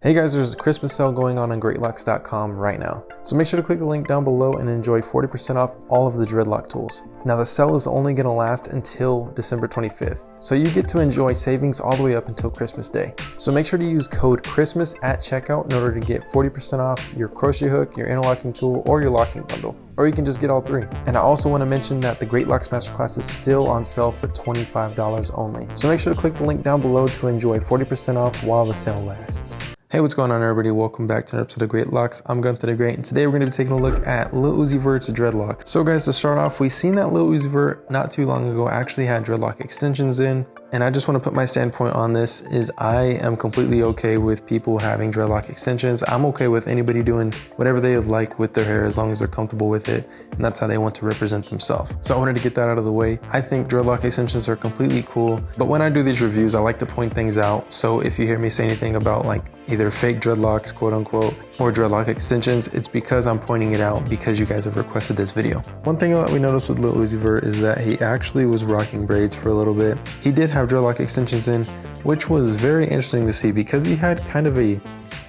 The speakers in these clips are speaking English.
Hey guys, there's a Christmas sale going on greatlocks.com right now. So make sure to click the link down below and enjoy 40% off all of the dreadlock tools. Now the sale is only going to last until December 25th. So you get to enjoy savings all the way up until Christmas Day. So make sure to use code CHRISTMAS at checkout in order to get 40% off your crochet hook, your interlocking tool, or your locking bundle. Or you can just get all three. And I also want to mention that the Great Locks Masterclass is still on sale for $25 only. So make sure to click the link down below to enjoy 40% off while the sale lasts. Hey, what's going on everybody? Welcome back to another episode of Great Locks. I'm Gunther the Great, and today we're going to be taking a look at Lil Uzi Vert's dreadlocks. So guys, to start off, we seen that Lil Uzi Vert not too long ago actually had dreadlock extensions in, and I just want to put my standpoint on this is I am completely okay with people having dreadlock extensions. I'm okay with anybody doing whatever they like with their hair as long as they're comfortable with it, and that's how they want to represent themselves. So I wanted to get that out of the way. I think dreadlock extensions are completely cool, but when I do these reviews, I like to point things out. So if you hear me say anything about like either fake dreadlocks, quote unquote, or dreadlock extensions, it's because I'm pointing it out because you guys have requested this video. One thing that we noticed with Lil Uzi Vert is that he actually was rocking braids for a little bit. He did have dreadlock extensions in, which was very interesting to see because he had kind of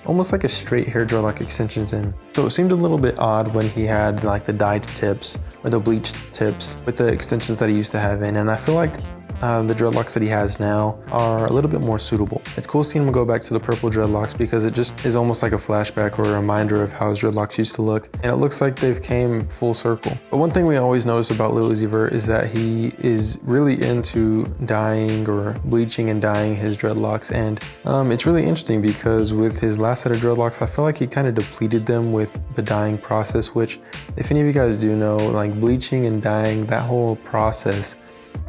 almost like a straight hair dreadlock extensions in. So it seemed a little bit odd when he had like the dyed tips or the bleached tips with the extensions that he used to have in, and I feel like the dreadlocks that he has now are a little bit more suitable. It's cool seeing him go back to the purple dreadlocks because it just is almost like a flashback or a reminder of how his dreadlocks used to look, and it looks like they've came full circle. But one thing we always notice about Lil Uzi Vert is that he is really into dyeing or bleaching and dyeing his dreadlocks, and it's really interesting because with his last set of dreadlocks, I feel like he kind of depleted them with the dyeing process, which if any of you guys do know, like bleaching and dyeing, that whole process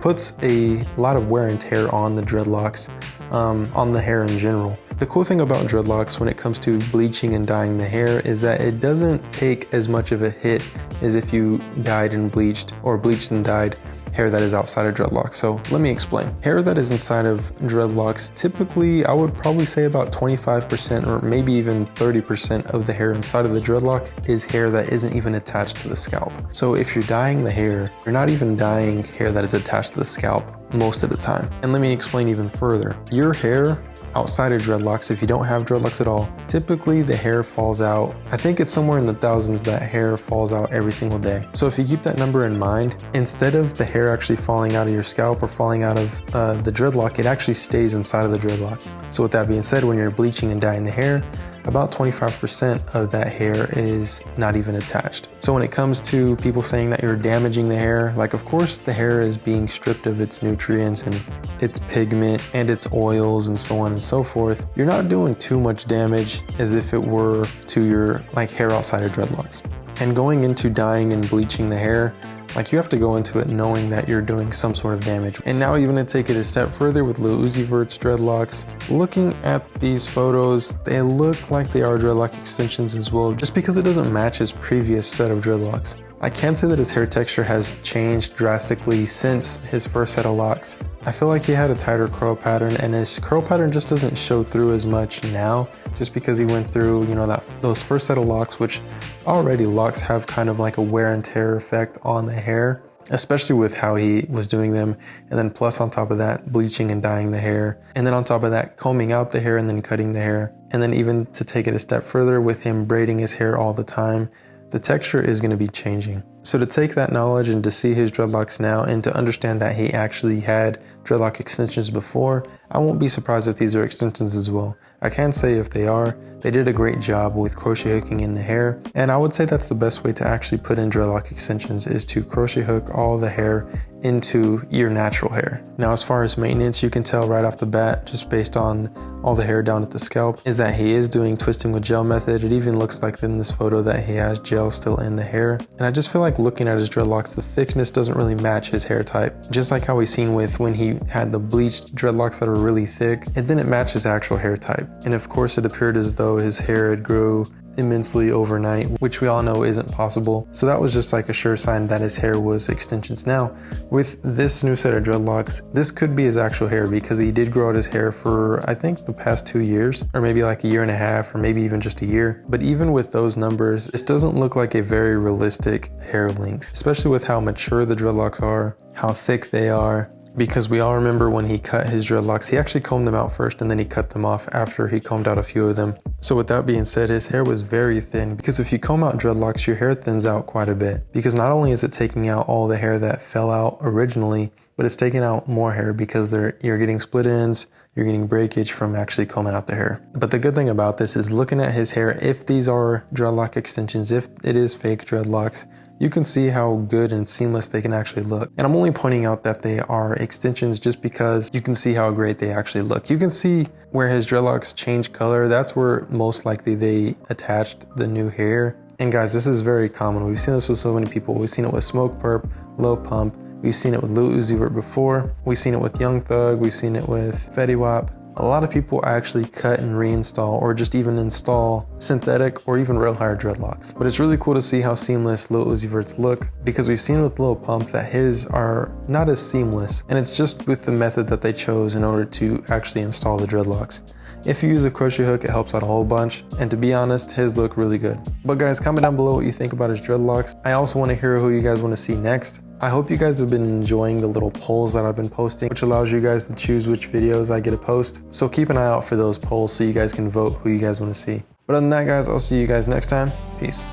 puts a lot of wear and tear on the dreadlocks, on the hair in general. The cool thing about dreadlocks when it comes to bleaching and dyeing the hair is that it doesn't take as much of a hit as if you dyed and bleached or bleached and dyed hair that is outside of dreadlocks. So let me explain. Hair that is inside of dreadlocks, typically I would probably say about 25% or maybe even 30% of the hair inside of the dreadlock is hair that isn't even attached to the scalp. So if you're dyeing the hair, you're not even dyeing hair that is attached to the scalp most of the time. And let me explain even further. Your hair outside of dreadlocks, if you don't have dreadlocks at all, typically the hair falls out. I think it's somewhere in the thousands that hair falls out every single day. So if you keep that number in mind, instead of the hair actually falling out of your scalp or falling out of the dreadlock, it actually stays inside of the dreadlock. So with that being said, when you're bleaching and dyeing the hair, about 25% of that hair is not even attached. So when it comes to people saying that you're damaging the hair, like of course the hair is being stripped of its nutrients and its pigment and its oils and so on and so forth. You're not doing too much damage as if it were to your like hair outside of dreadlocks. And going into dyeing and bleaching the hair, like you have to go into it knowing that you're doing some sort of damage. And now even to take it a step further with Lil Uzi Vert's dreadlocks, looking at these photos, they look like they are dreadlock extensions as well, just because it doesn't match his previous set of dreadlocks. I can say that his hair texture has changed drastically since his first set of locks. I feel like he had a tighter curl pattern, and his curl pattern just doesn't show through as much now, just because he went through, you know, those first set of locks, which already locks have kind of like a wear and tear effect on the hair, especially with how he was doing them. And then plus on top of that, bleaching and dyeing the hair. And then on top of that, combing out the hair and then cutting the hair. And then even to take it a step further with him braiding his hair all the time, the texture is going to be changing. So to take that knowledge and to see his dreadlocks now and to understand that he actually had dreadlock extensions before, I won't be surprised if these are extensions as well. I can say if they are, they did a great job with crochet hooking in the hair, and I would say that's the best way to actually put in dreadlock extensions is to crochet hook all the hair into your natural hair. Now as far as maintenance, you can tell right off the bat, just based on all the hair down at the scalp, is that he is doing twisting with gel method. It even looks like in this photo that he has gel still in the hair, and I just feel like looking at his dreadlocks, the thickness doesn't really match his hair type. Just like how we seen with when he had the bleached dreadlocks that are really thick, it didn't match his actual hair type. And of course it appeared as though his hair had grew immensely overnight, which we all know isn't possible. So that was just like a sure sign that his hair was extensions. Now, with this new set of dreadlocks, this could be his actual hair because he did grow out his hair for, I think, the past 2 years, or maybe like a year and a half, or maybe even just a year. But even with those numbers, this doesn't look like a very realistic hair length, especially with how mature the dreadlocks are, how thick they are, because we all remember when he cut his dreadlocks, he actually combed them out first and then he cut them off after he combed out a few of them. So with that being said, his hair was very thin, because if you comb out dreadlocks, your hair thins out quite a bit, because not only is it taking out all the hair that fell out originally, but it's taking out more hair because you're getting split ends, you're getting breakage from actually combing out the hair. But the good thing about this is looking at his hair, if these are dreadlock extensions, if it is fake dreadlocks, you can see how good and seamless they can actually look. And I'm only pointing out that they are extensions just because you can see how great they actually look. You can see where his dreadlocks change color. That's where most likely they attached the new hair. And guys, this is very common. We've seen this with so many people. We've seen it with Smokepurpp, Lil Pump. We've seen it with Lil Uzi Vert before. We've seen it with Young Thug. We've seen it with Fetty Wap. A lot of people actually cut and reinstall or just even install synthetic or even real hair dreadlocks. But it's really cool to see how seamless Lil Uzi Vert's look, because we've seen with Lil Pump that his are not as seamless, and it's just with the method that they chose in order to actually install the dreadlocks. If you use a crochet hook, it helps out a whole bunch, and to be honest, his look really good. But guys, comment down below what you think about his dreadlocks. I also want to hear who you guys want to see next. I hope you guys have been enjoying the little polls that I've been posting, which allows you guys to choose which videos I get to post. So keep an eye out for those polls so you guys can vote who you guys want to see. But other than that, guys, I'll see you guys next time. Peace.